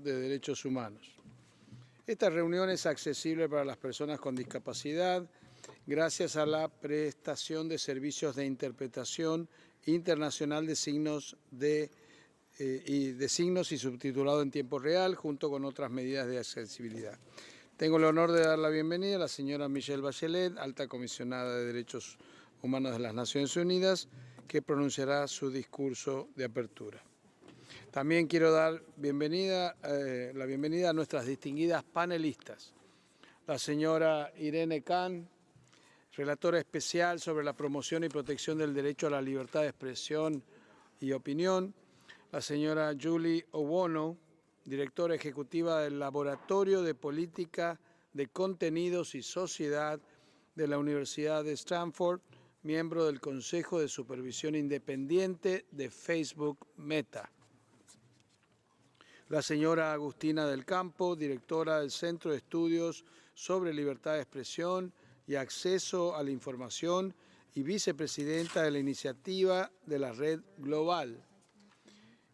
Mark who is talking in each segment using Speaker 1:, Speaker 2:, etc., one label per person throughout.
Speaker 1: de Derechos Humanos. Esta reunión es accesible para las personas con discapacidad gracias a la prestación de servicios de interpretación internacional de signos y subtitulado en tiempo real, junto con otras medidas de accesibilidad. Tengo el honor de dar la bienvenida a la señora Michelle Bachelet, alta comisionada de Derechos Humanos de las Naciones Unidas, que pronunciará su discurso de apertura. También quiero dar la bienvenida a nuestras distinguidas panelistas. La señora Irene Khan, relatora especial sobre la promoción y protección del derecho a la libertad de expresión y opinión. La señora Owono, directora ejecutiva del Laboratorio de Política de Contenidos y Sociedad de la Universidad de Stanford, miembro del Consejo de Supervisión Independiente de Facebook Meta. La señora Agustina del Campo, directora del Centro de Estudios sobre Libertad de Expresión y Acceso a la Información y vicepresidenta de la Iniciativa de la Red Global.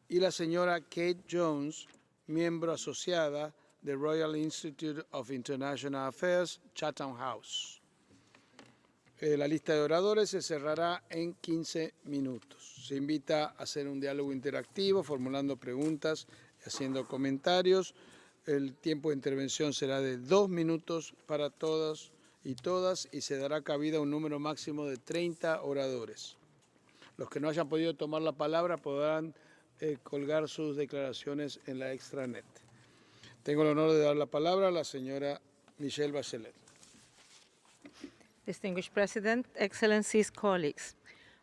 Speaker 1: Y la señora Kate Jones, miembro asociada del Royal Institute of International Affairs, Chatham House. La lista de oradores se cerrará en 15 minutos. Se invita a hacer un diálogo interactivo, formulando preguntas y haciendo comentarios. El tiempo de intervención será de 2 minutos para todos y todas y se dará cabida a un número máximo de 30 oradores. Los que no hayan podido tomar la palabra podrán colgar sus declaraciones en la extranet. Tengo el honor de dar la palabra a la señora Michelle Bachelet.
Speaker 2: Distinguished President, Excellencies, colleagues,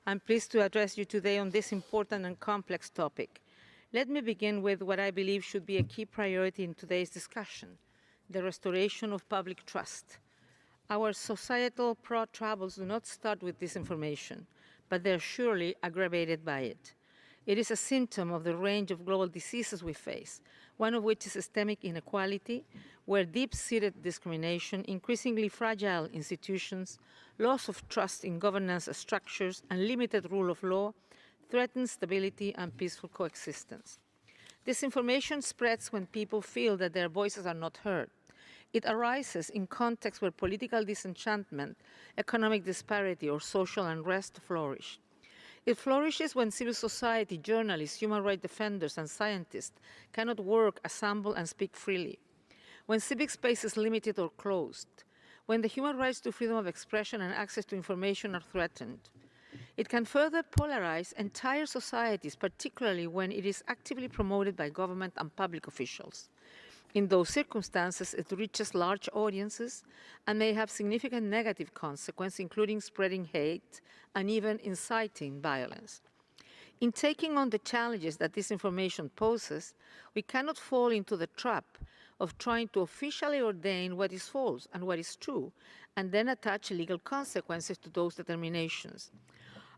Speaker 2: I'm pleased to address you today on this important and complex topic. Let me begin with what I believe should be a key priority in today's discussion, the restoration of public trust. Our societal troubles do not start with disinformation, but they're surely aggravated by it. It is a symptom of the range of global diseases we face, one of which is systemic inequality, where deep-seated discrimination, increasingly fragile institutions, loss of trust in governance structures, and limited rule of law threaten stability and peaceful coexistence. Disinformation spreads when people feel that their voices are not heard. It arises in contexts where political disenchantment, economic disparity, or social unrest flourish. It flourishes when civil society, journalists, human rights defenders, and scientists cannot work, assemble, and speak freely. When civic space is limited or closed. When the human rights to freedom of expression and access to information are threatened. It can further polarize entire societies, particularly when it is actively promoted by government and public officials. In those circumstances, it reaches large audiences and may have significant negative consequences, including spreading hate and even inciting violence. In taking on the challenges that disinformation poses, we cannot fall into the trap of trying to officially ordain what is false and what is true, and then attach legal consequences to those determinations.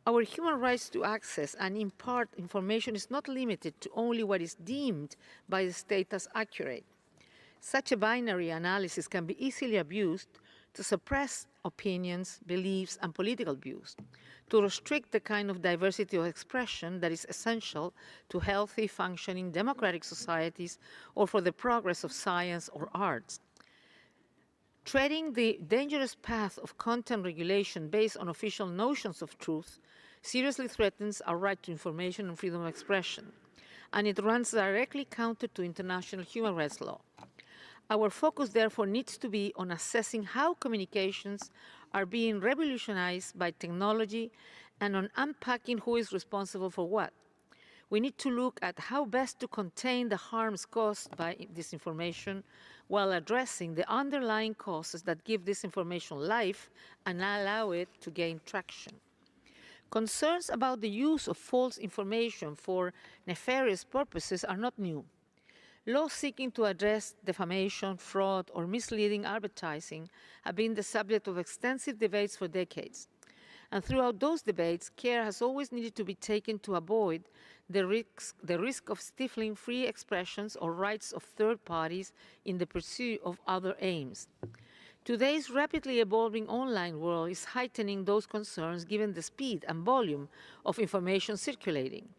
Speaker 2: Our human rights to access and impart information is not limited to only what is deemed by the state as accurate. Such a binary analysis can be easily abused to suppress opinions, beliefs, and political views, to restrict the kind of diversity of expression that is essential to healthy, functioning democratic societies or for the progress of science or arts. Treading the dangerous path of content regulation based on official notions of truth seriously threatens our right to information and freedom of expression, and it runs directly counter to international human rights law. Our focus, therefore, needs to be on assessing how communications are being revolutionized by technology and on unpacking who is responsible for what. We need to look at how best to contain the harms caused by disinformation while addressing the underlying causes that give disinformation life and allow it to gain traction. Concerns about the use of false information for nefarious purposes are not new. Laws seeking to address defamation, fraud, or misleading advertising have been the subject of extensive debates for decades. And throughout those debates, care has always needed to be taken to avoid the risk of stifling free expressions or rights of third parties in the pursuit of other aims. Today's rapidly evolving online world is heightening those concerns given the speed and volume of information circulating.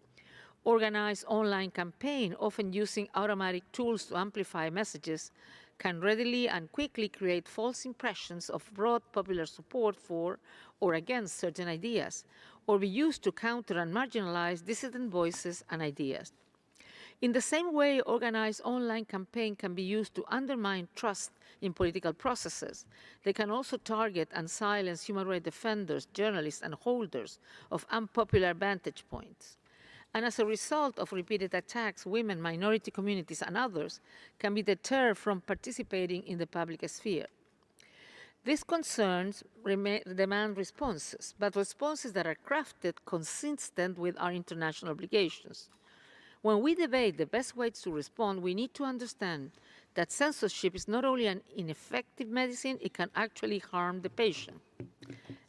Speaker 2: Organized online campaign, often using automatic tools to amplify messages, can readily and quickly create false impressions of broad popular support for or against certain ideas, or be used to counter and marginalize dissident voices and ideas. In the same way, organized online campaign can be used to undermine trust in political processes. They can also target and silence human rights defenders, journalists, and holders of unpopular vantage points. And as a result of repeated attacks, women, minority communities, and others can be deterred from participating in the public sphere. These concerns demand responses, but responses that are crafted consistent with our international obligations. When we debate the best ways to respond, we need to understand that censorship is not only an ineffective medicine, it can actually harm the patient.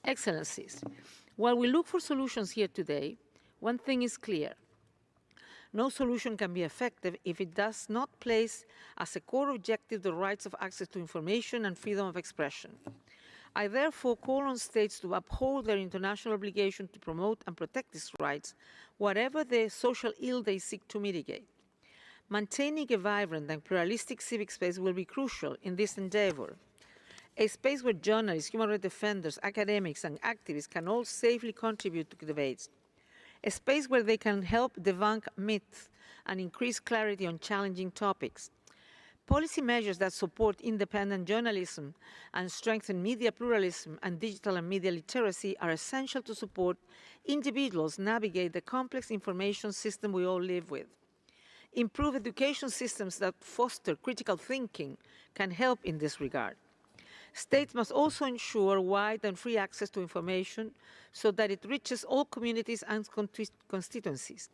Speaker 2: Excellencies, while we look for solutions here today, one thing is clear. No solution can be effective if it does not place as a core objective the rights of access to information and freedom of expression. I therefore call on states to uphold their international obligation to promote and protect these rights, whatever the social ill they seek to mitigate. Maintaining a vibrant and pluralistic civic space will be crucial in this endeavor. A space where journalists, human rights defenders, academics, and activists can all safely contribute to debates. A space where they can help debunk myths and increase clarity on challenging topics. Policy measures that support independent journalism and strengthen media pluralism and digital and media literacy are essential to support individuals navigate the complex information system we all live with. Improved education systems that foster critical thinking can help in this regard. States must also ensure wide and free access to information so that it reaches all communities and constituencies.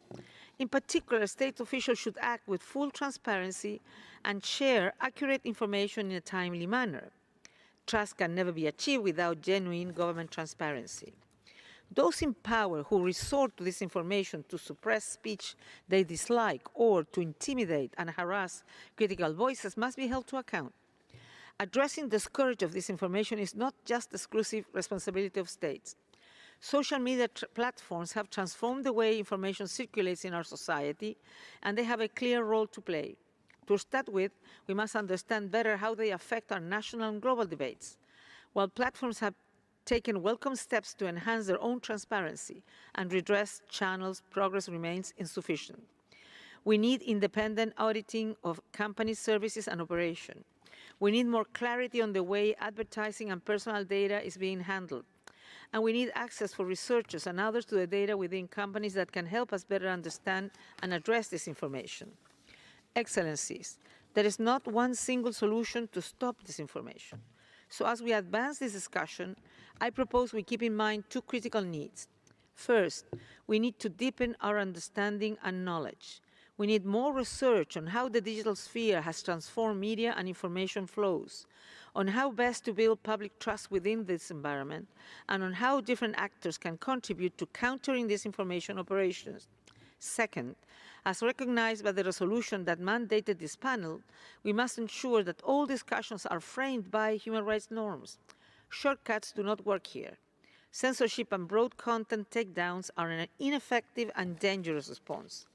Speaker 2: In particular, state officials should act with full transparency and share accurate information in a timely manner. Trust can never be achieved without genuine government transparency. Those in power who resort to this information to suppress speech they dislike or to intimidate and harass critical voices must be held to account. Addressing the scourge of disinformation is not just the exclusive responsibility of states. Social media platforms have transformed the way information circulates in our society, and they have a clear role to play. To start with, we must understand better how they affect our national and global debates. While platforms have taken welcome steps to enhance their own transparency and redress channels, progress remains insufficient. We need independent auditing of company services and operation. We need more clarity on the way advertising and personal data is being handled. And we need access for researchers and others to the data within companies that can help us better understand and address this information. Excellencies, there is not one single solution to stop disinformation. So as we advance this discussion, I propose we keep in mind two critical needs. First, we need to deepen our understanding and knowledge. We need more research on how the digital sphere has transformed media and information flows, on how best to build public trust within this environment, and on how different actors can contribute to countering disinformation operations. Second, as recognized by the resolution that mandated this panel, we must ensure that all discussions are framed by human rights norms. Shortcuts do not work here. Censorship and broad content takedowns are an ineffective and dangerous response.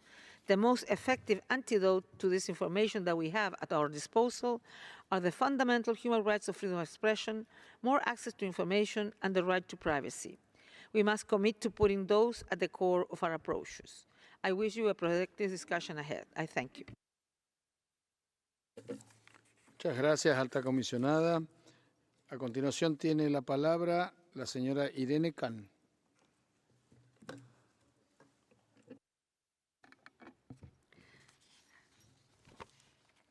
Speaker 2: The most effective antidote to disinformation that we have at our disposal are the fundamental human rights of freedom of expression, more access to information, and the right to privacy. We must commit to putting those at the core of our approaches. I wish you a productive discussion ahead. I thank you.
Speaker 1: Muchas gracias, Alta Comisionada. A continuación tiene la palabra la señora Irene Khan.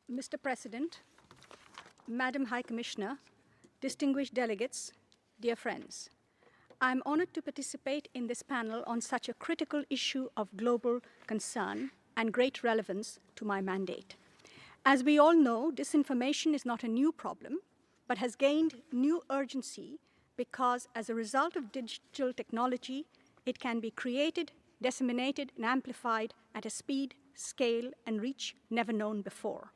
Speaker 3: Mr. President, Madam High Commissioner, distinguished delegates, dear friends, I am honored to participate in this panel on such a critical issue of global concern and great relevance to my mandate. As we all know, disinformation is not a new problem, but has gained new urgency because as a result of digital technology, it can be created, disseminated, and amplified at a speed, scale, and reach never known before.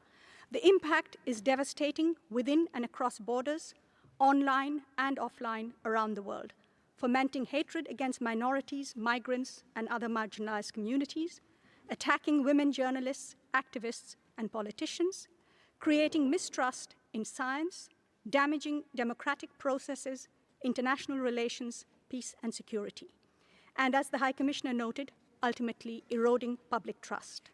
Speaker 3: The impact is devastating within and across borders, online and offline around the world, fomenting hatred against minorities, migrants, and other marginalized communities, attacking women journalists, activists, and politicians, creating mistrust in science, damaging democratic processes, international relations, peace and security. And as the High Commissioner noted, ultimately eroding public trust.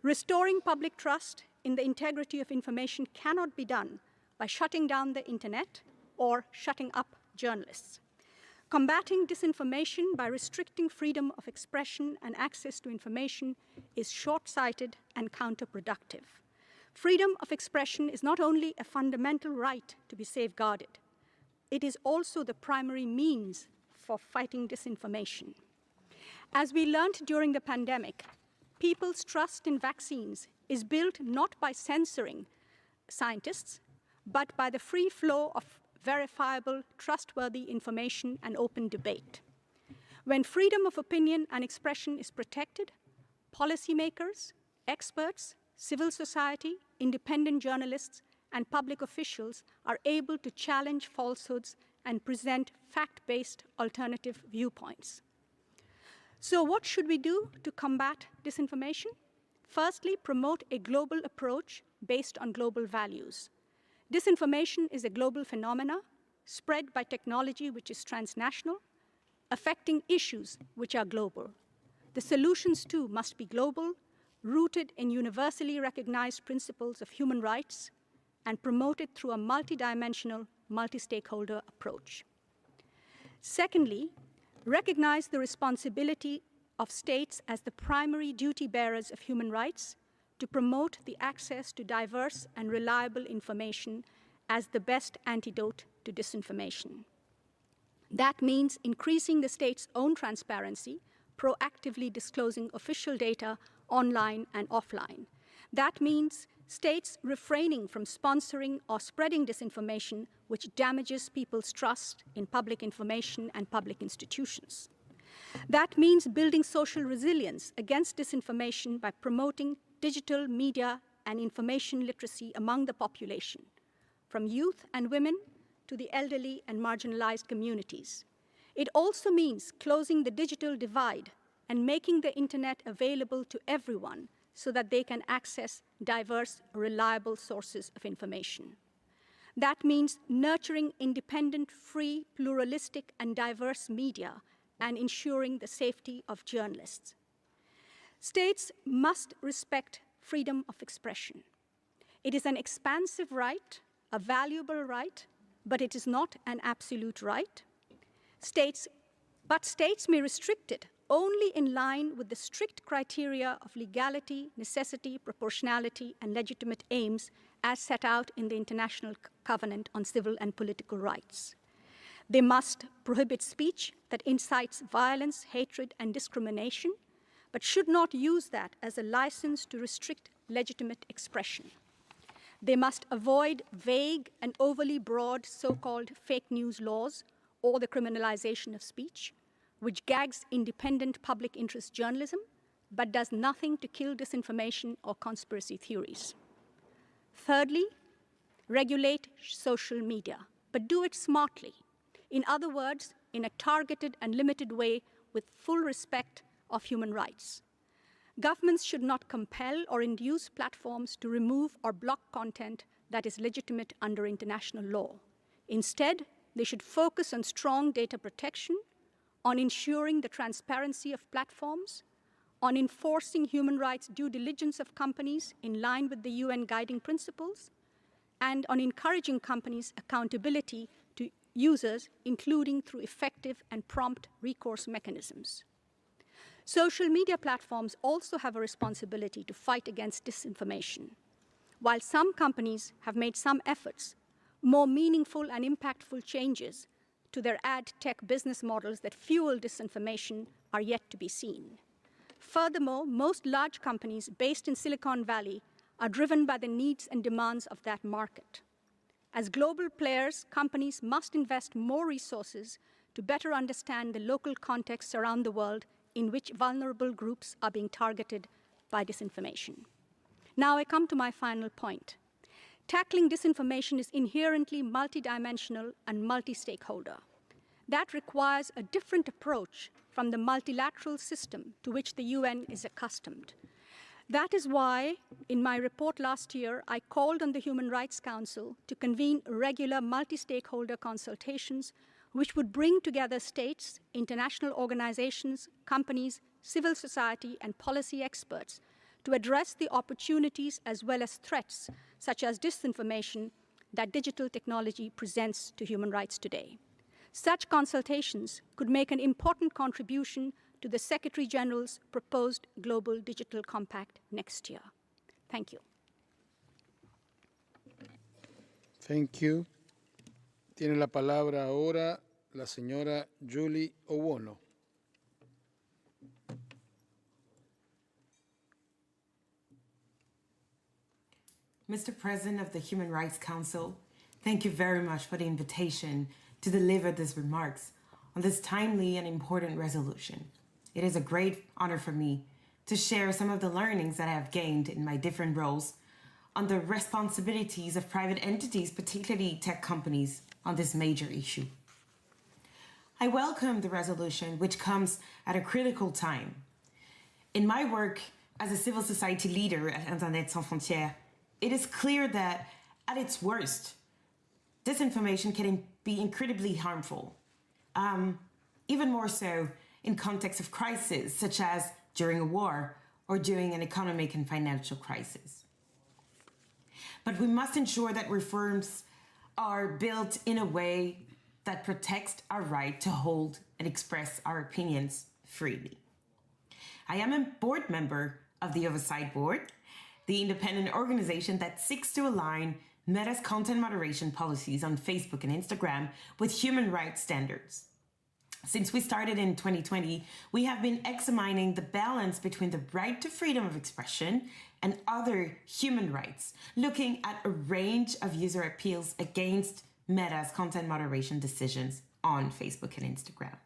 Speaker 3: Restoring public trust in the integrity of information cannot be done by shutting down the internet or shutting up journalists. Combating disinformation by restricting freedom of expression and access to information is short-sighted and counterproductive. Freedom of expression is not only a fundamental right to be safeguarded, it is also the primary means for fighting disinformation. As we learned during the pandemic, people's trust in vaccines is built not by censoring scientists, but by the free flow of verifiable, trustworthy information and open debate. When freedom of opinion and expression is protected, policymakers, experts, civil society, independent journalists, and public officials are able to challenge falsehoods and present fact-based alternative viewpoints. So what should we do to combat disinformation? Firstly, promote a global approach based on global values. Disinformation is a global phenomenon spread by technology which is transnational, affecting issues which are global. The solutions too must be global, rooted in universally recognized principles of human rights, and promoted through a multidimensional, multi-stakeholder approach. Secondly, recognize the responsibility of states as the primary duty bearers of human rights to promote the access to diverse and reliable information as the best antidote to disinformation. That means increasing the state's own transparency, proactively disclosing official data online and offline. That means states refraining from sponsoring or spreading disinformation which damages people's trust in public information and public institutions. That means building social resilience against disinformation by promoting digital media and information literacy among the population, from youth and women to the elderly and marginalized communities. It also means closing the digital divide and making the internet available to everyone so that they can access diverse, reliable sources of information. That means nurturing independent, free, pluralistic, and diverse media and ensuring the safety of journalists. States must respect freedom of expression. It is an expansive right, a valuable right, but it is not an absolute right. But states may restrict it only in line with the strict criteria of legality, necessity, proportionality, and legitimate aims as set out in the International Covenant on Civil and Political Rights. They must prohibit speech that incites violence, hatred, and discrimination, but should not use that as a license to restrict legitimate expression. They must avoid vague and overly broad so-called fake news laws or the criminalization of speech, which gags independent public interest journalism, but does nothing to kill disinformation or conspiracy theories. Thirdly, regulate social media, but do it smartly. In other words, in a targeted and limited way with full respect of human rights. Governments should not compel or induce platforms to remove or block content that is legitimate under international law. Instead, they should focus on strong data protection, on ensuring the transparency of platforms, on enforcing human rights due diligence of companies in line with the UN guiding principles, and on encouraging companies' accountability to users, including through effective and prompt recourse mechanisms. Social media platforms also have a responsibility to fight against disinformation. While some companies have made some efforts, more meaningful and impactful changes to their ad tech business models that fuel disinformation are yet to be seen. Furthermore, most large companies based in Silicon Valley are driven by the needs and demands of that market. As global players, companies must invest more resources to better understand the local contexts around the world in which vulnerable groups are being targeted by disinformation. Now I come to my final point. Tackling disinformation is inherently multidimensional and multi-stakeholder. that requires a different approach from the multilateral system to which the UN is accustomed. That is why, in my report last year, I called on the Human Rights Council to convene regular multi-stakeholder consultations which would bring together states, international organizations, companies, civil society, and policy experts to address the opportunities as well as threats, such as disinformation, that digital technology presents to human rights today. Such consultations could make an important contribution to the Secretary General's proposed Global Digital Compact next year. Thank you.
Speaker 1: Thank you. Tiene la palabra ahora la señora Julie Owono.
Speaker 4: Mr. President of the Human Rights Council, thank you very much for the invitation to deliver these remarks on this timely and important resolution. It is a great honor for me to share some of the learnings that I have gained in my different roles on the responsibilities of private entities, particularly tech companies, on this major issue. I welcome the resolution, which comes at a critical time. In my work as a civil society leader at Internet Sans Frontières, it is clear that at its worst, disinformation can be incredibly harmful, even more so in context of crisis, such as during a war or during an economic and financial crisis. But we must ensure that reforms are built in a way that protects our right to hold and express our opinions freely. I am a board member of the Oversight Board, the independent organization that seeks to align Meta's content moderation policies on Facebook and Instagram with human rights standards. Since we started in 2020, we have been examining the balance between the right to freedom of expression and other human rights, looking at a range of user appeals against Meta's content moderation decisions on Facebook and Instagram.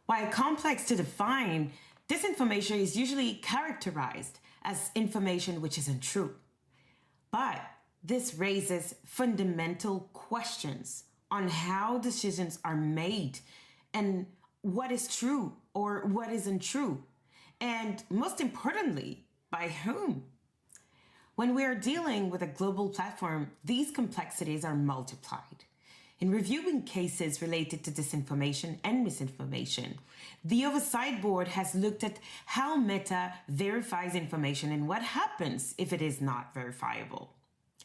Speaker 4: While complex to define, disinformation is usually characterized as information which isn't true. But this raises fundamental questions on how decisions are made and what is true or what isn't true, and most importantly, by whom. When we are dealing with a global platform, these complexities are multiplied. In reviewing cases related to disinformation and misinformation, the Oversight Board has looked at how Meta verifies information and what happens if it is not verifiable.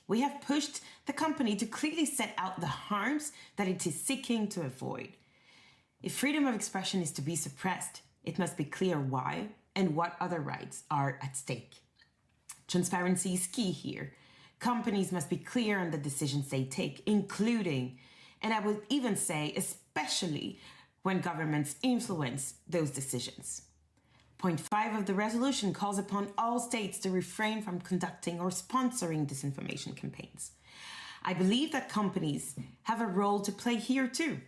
Speaker 4: We have pushed the company to clearly set out the harms that it is seeking to avoid. If freedom of expression is to be suppressed, it must be clear why and what other rights are at stake. Transparency is key here. Companies must be clear on the decisions they take, including, and I would even say especially, when governments influence those decisions. Point 5 of the resolution calls upon all states to refrain from conducting or sponsoring disinformation campaigns. I believe that companies have a role to play here too.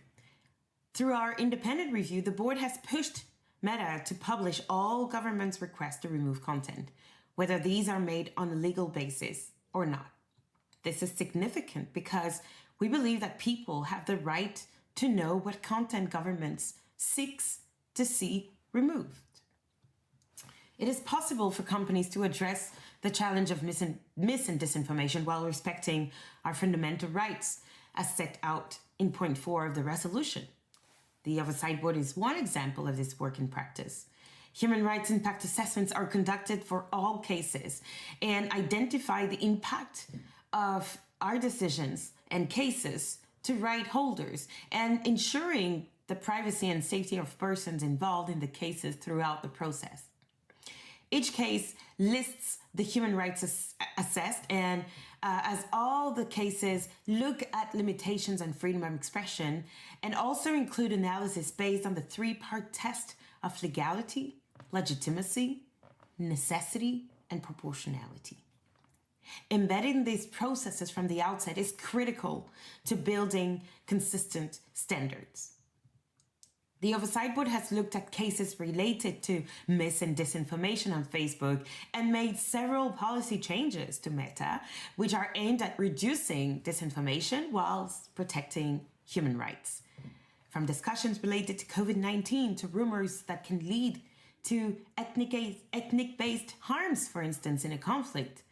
Speaker 4: Through our independent review, the board has pushed Meta to publish all governments' requests to remove content, whether these are made on a legal basis or not. This is significant because we believe that people have the right to know what content governments seeks to see removed. It is possible for companies to address the challenge of mis and disinformation while respecting our fundamental rights, as set out in point 4 of the resolution. The Oversight Board is one example of this work in practice. Human rights impact assessments are conducted for all cases and identify the impact of our decisions and cases to right holders and ensuring the privacy and safety of persons involved in the cases throughout the process. Each case lists the human rights assessed, and as all the cases look at limitations on freedom of expression and also include analysis based on the 3-part test of legality, legitimacy, necessity, and proportionality. Embedding these processes from the outset is critical to building consistent standards. The Oversight Board has looked at cases related to mis and disinformation on Facebook and made several policy changes to Meta, which are aimed at reducing disinformation whilst protecting human rights. from discussions related to COVID-19 to rumors that can lead to ethnic-based harms, for instance, in a conflict.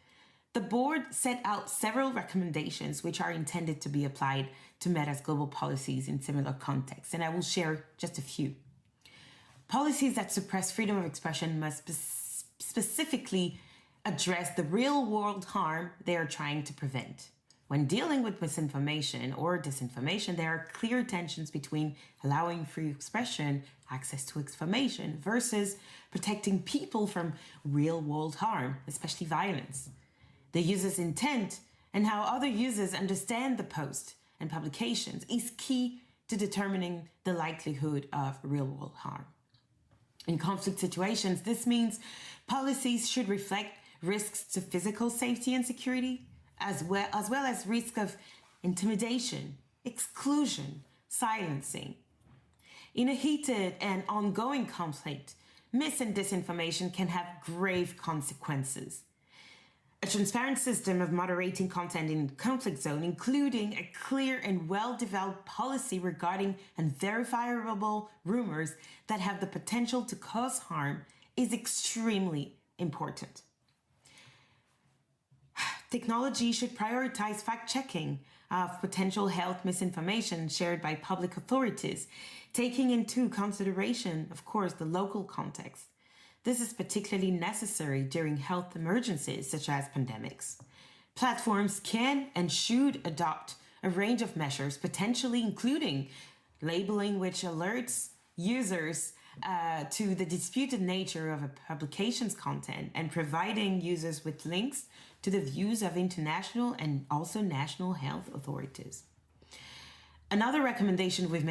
Speaker 4: The board set out several recommendations which are intended to be applied to Meta's global policies in similar contexts, and I will share just a few. Policies that suppress freedom of expression must specifically address the real-world harm they are trying to prevent. When dealing with misinformation or disinformation, there are clear tensions between allowing free expression, access to information, versus protecting people from real-world harm, especially violence. The user's intent and how other users understand the post and publications is key to determining the likelihood of real-world harm. In conflict situations, this means policies should reflect risks to physical safety and security, as well as risk of intimidation, exclusion, silencing. In a heated and ongoing conflict, mis and disinformation can have grave consequences. A transparent system of moderating content in conflict zone, including a clear and well-developed policy regarding unverifiable rumors that have the potential to cause harm, is extremely important. Technology should prioritize fact-checking of potential health misinformation shared by public authorities, taking into consideration, of course, the local context. This is particularly necessary during health emergencies such as pandemics. Platforms can and should adopt a range of measures, potentially including labeling which alerts users to the disputed nature of a publication's content and providing users with links to the views of international and also national health authorities. Another recommendation we've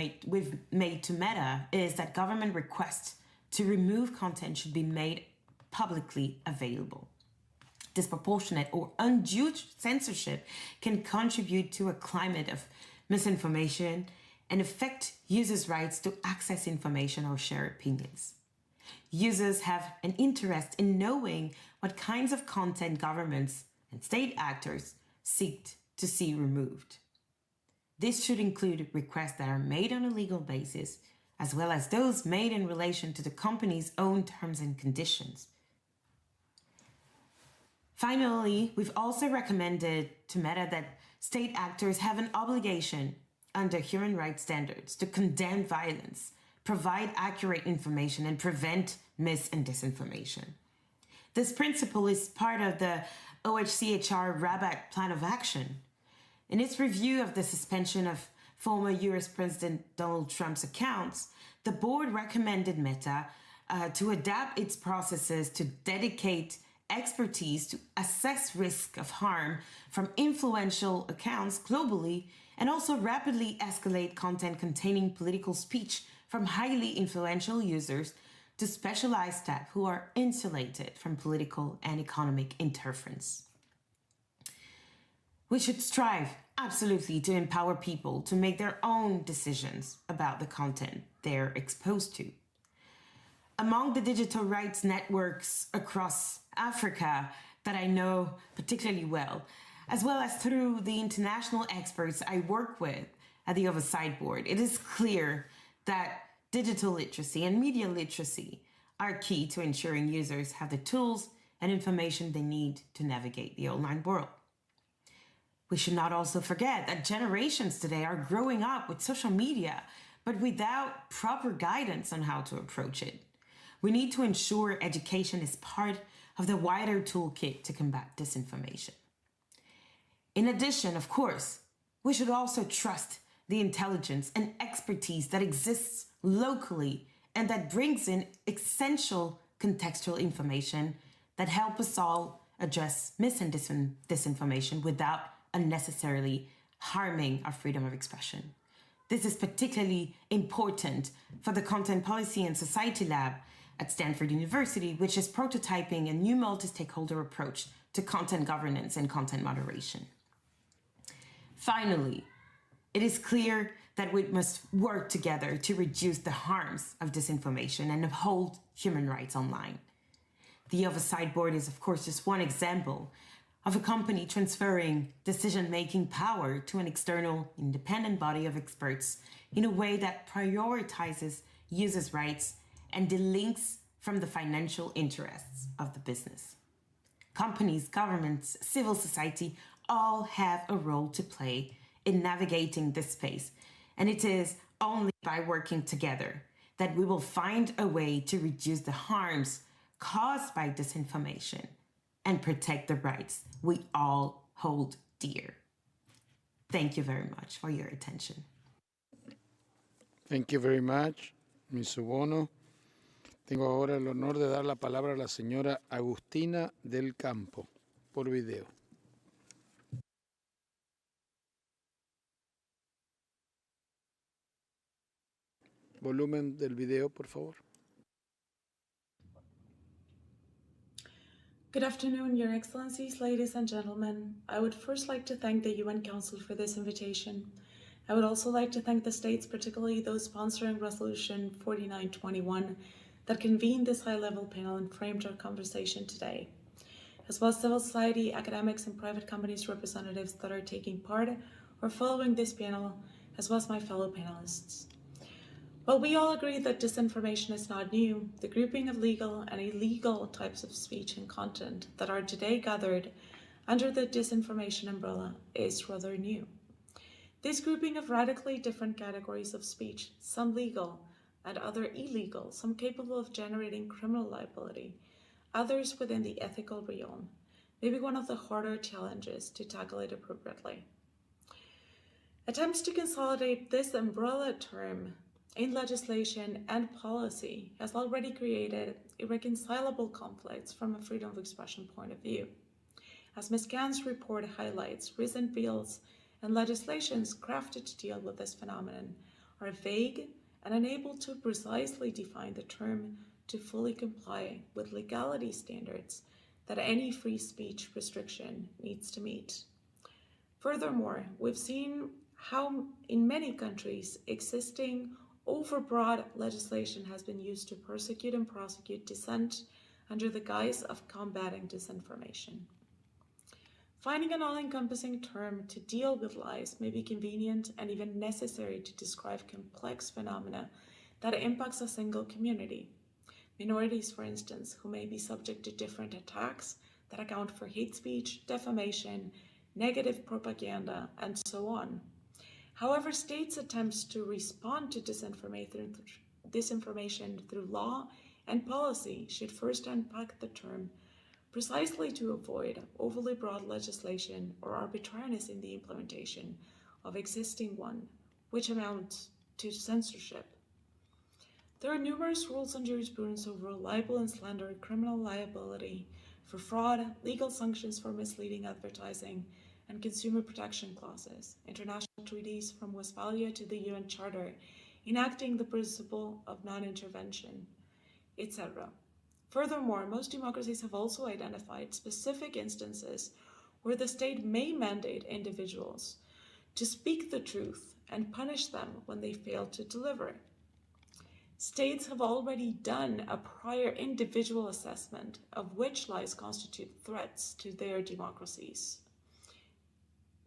Speaker 4: made to Meta is that government requests to remove content should be made publicly available. Disproportionate or undue censorship can contribute to a climate of misinformation and affect users' rights to access information or share opinions. Users have an interest in knowing what kinds of content governments and state actors seek to see removed. This should include requests that are made on a legal basis, as well as those made in relation to the company's own terms and conditions. Finally, we've also recommended to Meta that state actors have an obligation under human rights standards to condemn violence, provide accurate information, and prevent mis and disinformation. This principle is part of the OHCHR Rabat Plan of Action. In its review of the suspension of former US President Donald Trump's accounts, the board recommended Meta to adapt its processes to dedicate expertise to assess risk of harm from influential accounts globally and also rapidly escalate content containing political speech from highly influential users to specialized staff who are insulated from political and economic interference. We should strive absolutely to empower people to make their own decisions about the content they're exposed to. Among the digital rights networks across Africa that I know particularly well, as well as through the international experts I work with at the Oversight Board, it is clear that digital literacy and media literacy are key to ensuring users have the tools and information they need to navigate the online world. We should not also forget that generations today are growing up with social media, but without proper guidance on how to approach it. We need to ensure education is part of the wider toolkit to combat disinformation. In addition, of course, we should also trust the intelligence and expertise that exists locally and that brings in essential contextual information that help us all address mis and disinformation without unnecessarily harming our freedom of expression. This is particularly important for the Content Policy and Society Lab at Stanford University, which is prototyping a new multi-stakeholder approach to content governance and content moderation. Finally, it is clear that we must work together to reduce the harms of disinformation and uphold human rights online. The Oversight Board is, of course, just one example of a company transferring decision-making power to an external independent body of experts in a way that prioritizes users' rights and delinks from the financial interests of the business. Companies, governments, civil society all have a role to play in navigating this space, and it is only by working together that we will find a way to reduce the harms caused by disinformation and protect the rights we all hold dear. Thank you very much for your attention.
Speaker 1: Thank you very much, Ms. Owono. Tengo ahora el honor de dar la palabra a la señora Agustina del Campo, por video. Volumen del video, por favor.
Speaker 5: Good afternoon, Your Excellencies, ladies and gentlemen. I would first like to thank the UN Council for this invitation. I would also like to thank the states, particularly those sponsoring Resolution 4921, that convened this high-level panel and framed our conversation today, as well as civil society, academics, and private companies representatives that are taking part or following this panel, as well as my fellow panelists. While we all agree that disinformation is not new, the grouping of legal and illegal types of speech and content that are today gathered under the disinformation umbrella is rather new. This grouping of radically different categories of speech, some legal and other illegal, some capable of generating criminal liability, others within the ethical realm, may be one of the harder challenges to tackle it appropriately. Attempts to consolidate this umbrella term in legislation and policy has already created irreconcilable conflicts from a freedom of expression point of view. As Ms. Khan's report highlights, recent bills and legislations crafted to deal with this phenomenon are vague and unable to precisely define the term to fully comply with legality standards that any free speech restriction needs to meet. Furthermore, we've seen how in many countries existing overbroad legislation has been used to persecute and prosecute dissent under the guise of combating disinformation. Finding an all-encompassing term to deal with lies may be convenient and even necessary to describe complex phenomena that impacts a single community. Minorities, for instance, who may be subject to different attacks that account for hate speech, defamation, negative propaganda, and so on. However, states' attempts to respond to disinformation through law and policy should first unpack the term precisely to avoid overly broad legislation or arbitrariness in the implementation of existing one, which amounts to censorship. There are numerous rules and jurisprudence over libel and slander, criminal liability for fraud, legal sanctions for misleading advertising, and consumer protection clauses, international treaties from Westphalia to the UN Charter, enacting the principle of non-intervention, etc. Furthermore, most democracies have also identified specific instances where the state may mandate individuals to speak the truth and punish them when they fail to deliver. States have already done a prior individual assessment of which lies constitute threats to their democracies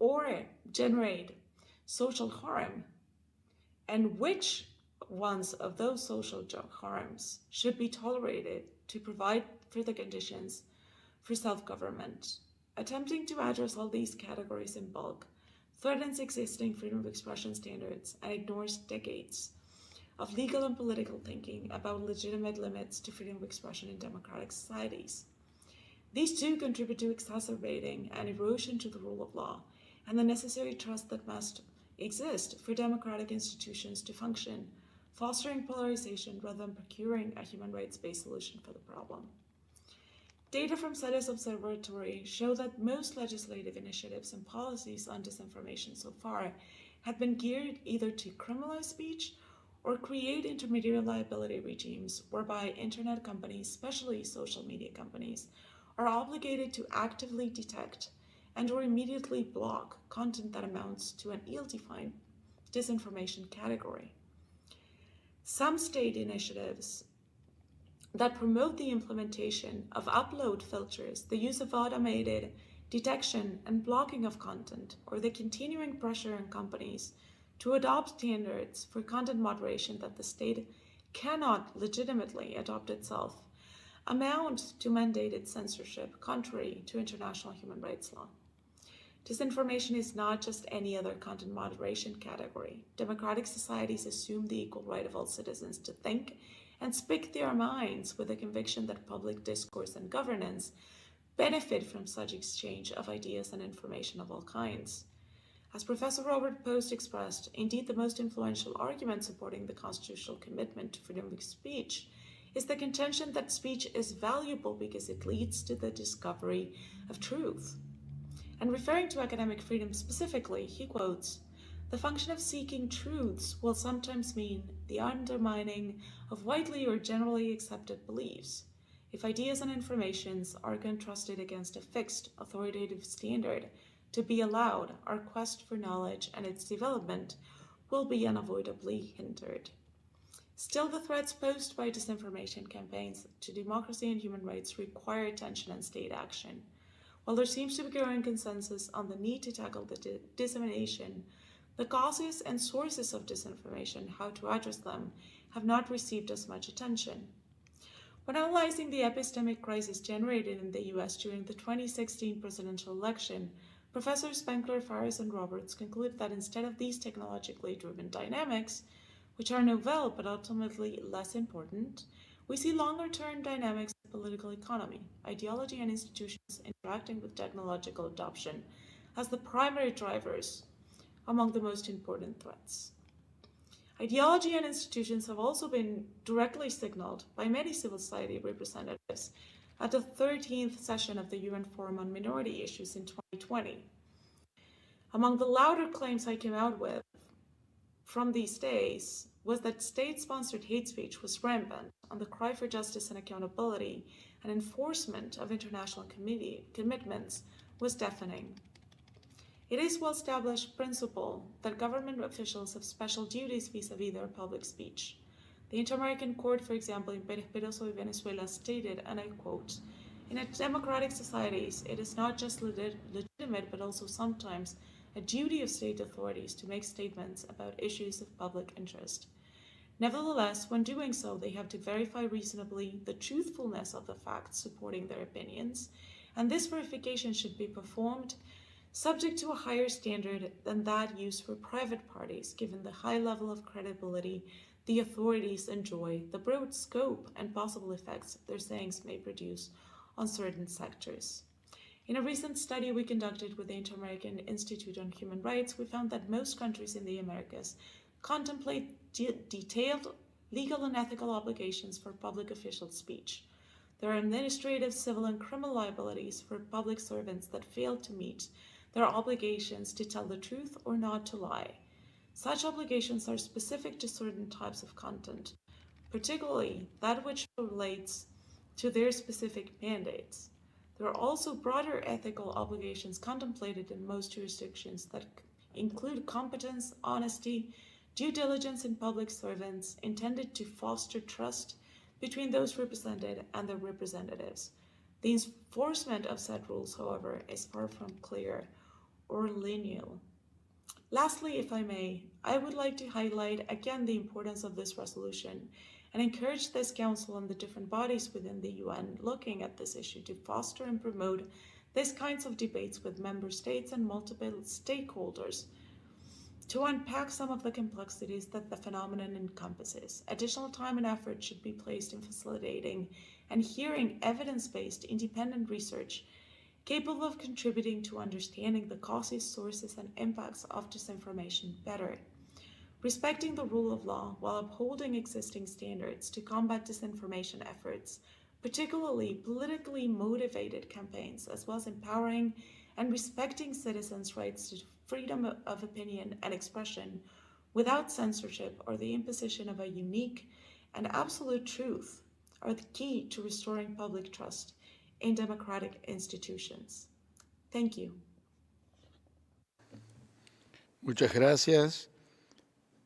Speaker 5: or generate social harm, and which ones of those social harms should be tolerated to provide for the conditions for self-government. Attempting to address all these categories in bulk threatens existing freedom of expression standards and ignores decades of legal and political thinking about legitimate limits to freedom of expression in democratic societies. These too contribute to exacerbating an erosion to the rule of law and the necessary trust that must exist for democratic institutions to function, fostering polarization rather than procuring a human rights-based solution for the problem. Data from CELE's observatory show that most legislative initiatives and policies on disinformation so far have been geared either to criminalize speech or create intermediary liability regimes whereby internet companies, especially social media companies, are obligated to actively detect and or immediately block content that amounts to an ill-defined disinformation category. Some state initiatives that promote the implementation of upload filters, the use of automated detection and blocking of content, or the continuing pressure on companies to adopt standards for content moderation that the state cannot legitimately adopt itself, amount to mandated censorship contrary to international human rights law. Disinformation is not just any other content moderation category. Democratic societies assume the equal right of all citizens to think and speak their minds with the conviction that public discourse and governance benefit from such exchange of ideas and information of all kinds. As Professor Robert Post expressed, indeed the most influential argument supporting the constitutional commitment to freedom of speech is the contention that speech is valuable because it leads to the discovery of truth. And referring to academic freedom specifically, he quotes, "The function of seeking truths will sometimes mean the undermining of widely or generally accepted beliefs. If ideas and informations are contrasted against a fixed authoritative standard to be allowed, our quest for knowledge and its development will be unavoidably hindered." Still, the threats posed by disinformation campaigns to democracy and human rights require attention and state action. While there seems to be growing consensus on the need to tackle the dissemination, the causes and sources of disinformation, how to address them, have not received as much attention. When analyzing the epistemic crisis generated in the US during the 2016 presidential election, Professors Spenkler, Faris, and Roberts conclude that instead of these technologically driven dynamics, which are novel but ultimately less important, we see longer-term dynamics of political economy, ideology, and institutions interacting with technological adoption as the primary drivers among the most important threats. Ideology and institutions have also been directly signaled by many civil society representatives at the 13th session of the UN Forum on Minority Issues in 2020. Among the louder claims I came out with from these days was that state-sponsored hate speech was rampant, and the cry for justice and accountability and enforcement of international commitments was deafening. It is a well-established principle that government officials have special duties vis-a-vis their public speech. The Inter-American Court, for example, in Perezoso y Venezuela stated, and I quote, "In a democratic societies, it is not just legitimate, but also sometimes a duty of state authorities to make statements about issues of public interest. Nevertheless, when doing so, they have to verify reasonably the truthfulness of the facts supporting their opinions, and this verification should be performed subject to a higher standard than that used for private parties, given the high level of credibility the authorities enjoy, the broad scope and possible effects their sayings may produce on certain sectors." In a recent study we conducted with the Inter-American Institute on Human Rights, we found that most countries in the Americas contemplate detailed legal and ethical obligations for public official speech. There are administrative, civil, and criminal liabilities for public servants that fail to meet their obligations to tell the truth or not to lie. Such obligations are specific to certain types of content, particularly that which relates to their specific mandates. There are also broader ethical obligations contemplated in most jurisdictions that include competence, honesty, due diligence in public servants, intended to foster trust between those represented and their representatives. The enforcement of said rules, however, is far from clear or linear. Lastly, if I may, I would like to highlight again the importance of this resolution and encourage this Council and the different bodies within the UN looking at this issue to foster and promote these kinds of debates with member states and multiple stakeholders to unpack some of the complexities that the phenomenon encompasses. Additional time and effort should be placed in facilitating and hearing evidence-based independent research capable of contributing to understanding the causes, sources, and impacts of disinformation better. Respecting the rule of law while upholding existing standards to combat disinformation efforts, particularly politically motivated campaigns, as well as empowering and respecting citizens' rights to freedom of opinion and expression without censorship or the imposition of a unique and absolute truth, are the key to restoring public trust in democratic institutions. Thank you.
Speaker 1: Muchas gracias.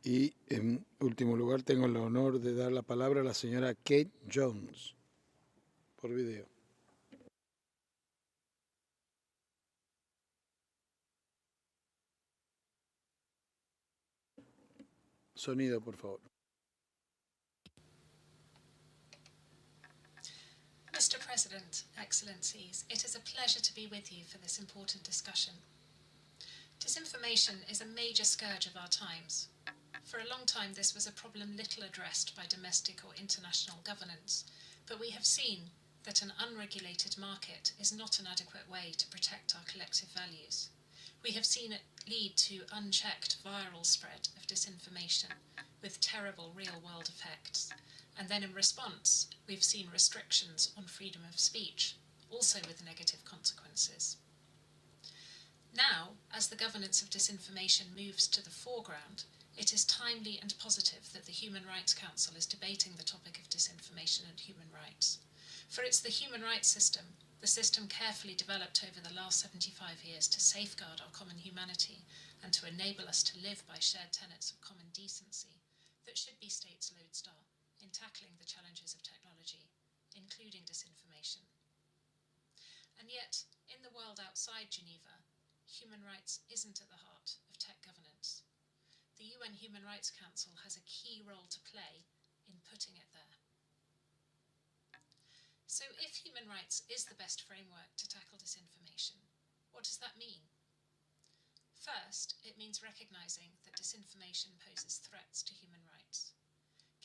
Speaker 1: Y en último lugar tengo el honor de dar la palabra a la señora Kate Jones por video. Sonido, por favor.
Speaker 6: Mr. President, Excellencies, it is a pleasure to be with you for this important discussion. Disinformation is a major scourge of our times. For a long time, this was a problem little addressed by domestic or international governance, but we have seen that an unregulated market is not an adequate way to protect our collective values. We have seen it lead to unchecked viral spread of disinformation with terrible real-world effects. And then in response, we've seen restrictions on freedom of speech, also with negative consequences. Now, as the governance of disinformation moves to the foreground, it is timely and positive that the Human Rights Council is debating the topic of disinformation and human rights. For it's the human rights system, the system carefully developed over the last 75 years to safeguard our common humanity and to enable us to live by shared tenets of common decency, that should be states' lodestar in tackling the challenges of technology, including disinformation. And yet, in the world outside Geneva, human rights isn't at the heart of tech governance. The UN Human Rights Council has a key role to play in putting it there. So if human rights is the best framework to tackle disinformation, what does that mean? First, it means recognising that disinformation poses threats to human rights.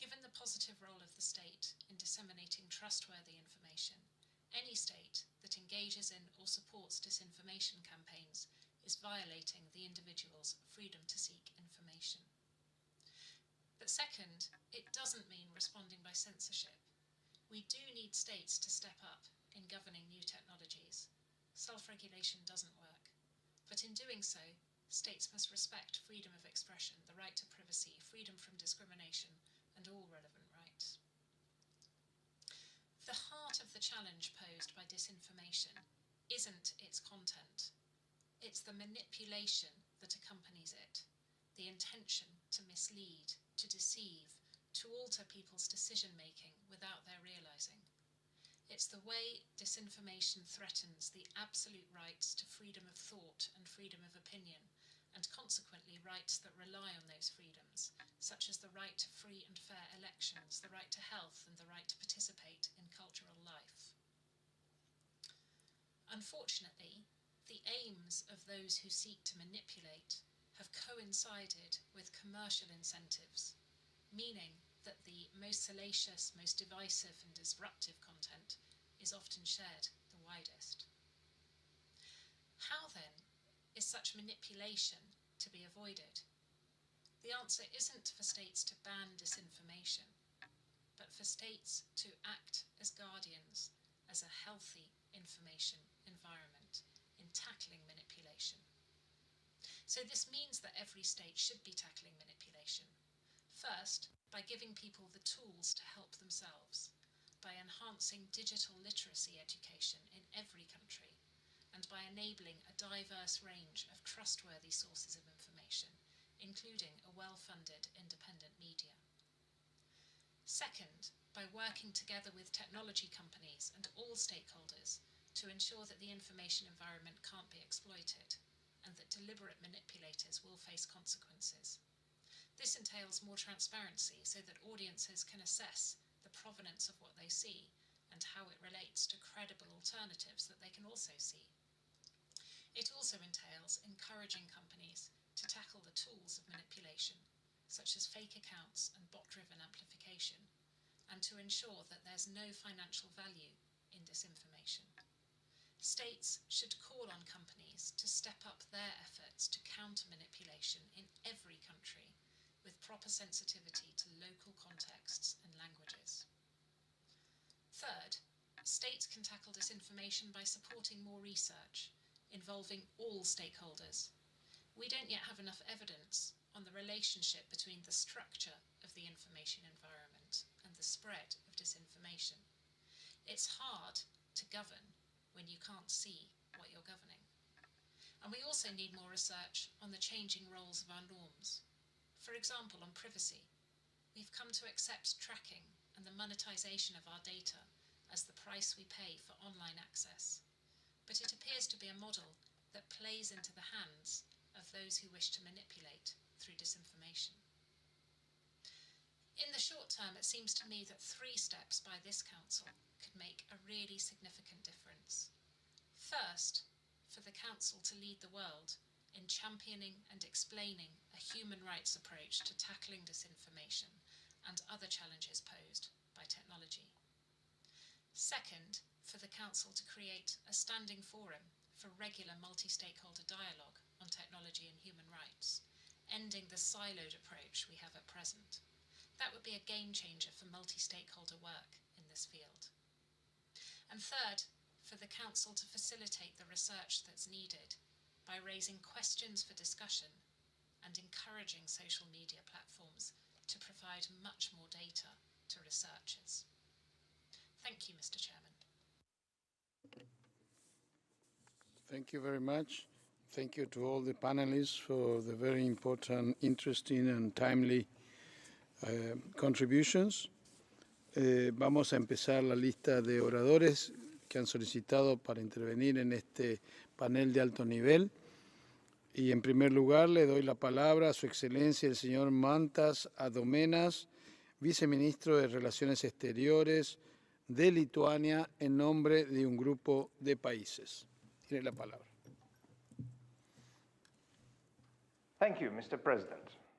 Speaker 6: Given the positive role of the state in disseminating trustworthy information, any state that engages in or supports disinformation campaigns is violating the individual's freedom to seek information. But second, it doesn't mean responding by censorship. We do need states to step up in governing new technologies. Self-regulation doesn't work, but in doing so, states must respect freedom of expression, the right to privacy, freedom from discrimination, and all relevant rights. The heart of the challenge posed by disinformation isn't its content. It's the manipulation that accompanies it, the intention to mislead, to deceive, to alter people's decision-making without their realising. It's the way disinformation threatens the absolute rights to freedom of thought and freedom of opinion, and consequently rights that rely on those freedoms, such as the right to free and fair elections, the right to health, and the right to participate in cultural life. Unfortunately, the aims of those who seek to manipulate have coincided with commercial incentives, meaning that the most salacious, most divisive and disruptive content is often shared the widest. How then is such manipulation to be avoided? The answer isn't for states to ban disinformation, but for states to act as guardians, as a healthy information environment in tackling manipulation. So this means that every state should be tackling manipulation. First, by giving people the tools to help themselves, by enhancing digital literacy education in every country, and by enabling a diverse range of trustworthy sources of information, including a well-funded independent media. Second, by working together with technology companies and all stakeholders to ensure that the information environment can't be exploited, and that deliberate manipulators will face consequences. This entails more transparency so that audiences can assess the provenance of what they see and how it relates to credible alternatives that they can also see. It also entails encouraging companies to tackle the tools of manipulation, such as fake accounts and bot-driven amplification, and to ensure that there's no financial value in disinformation. States should call on companies to step up their efforts to counter manipulation in every country, with proper sensitivity to local contexts and languages. Third, states can tackle disinformation by supporting more research, involving all stakeholders. We don't yet have enough evidence on the relationship between the structure of the information environment and the spread of disinformation. It's hard to govern when you can't see what you're governing. And we also need more research on the changing roles of our norms. For example, on privacy. We've come to accept tracking and the monetization of our data as the price we pay for online access. But it appears to be a model that plays into the hands of those who wish to manipulate through disinformation. In the short term, it seems to me that 3 steps by this Council could make a really significant difference. First, for the Council to lead the world in championing and explaining a human rights approach to tackling disinformation and other challenges posed by technology. Second, for the Council to create a standing forum for regular multi-stakeholder dialogue on technology and human rights, ending the siloed approach we have at present. That would be a game changer for multi-stakeholder work in this field. And third, for the Council to facilitate the research that's needed by raising questions for discussion and encouraging social media platforms to provide much more data to researchers. Thank you, Mr. Chairman.
Speaker 1: Thank you very much. Thank you to all the panelists for the very important, interesting and timely contributions. Vamos a empezar la lista de oradores que han solicitado para intervenir en este panel de alto nivel. Y en primer lugar le doy la palabra a su excelencia el señor Mantas Adomenas, viceministro de Relaciones Exteriores de Lituania, en nombre de un grupo de países. Tiene la palabra.
Speaker 7: Thank you, Mr. President.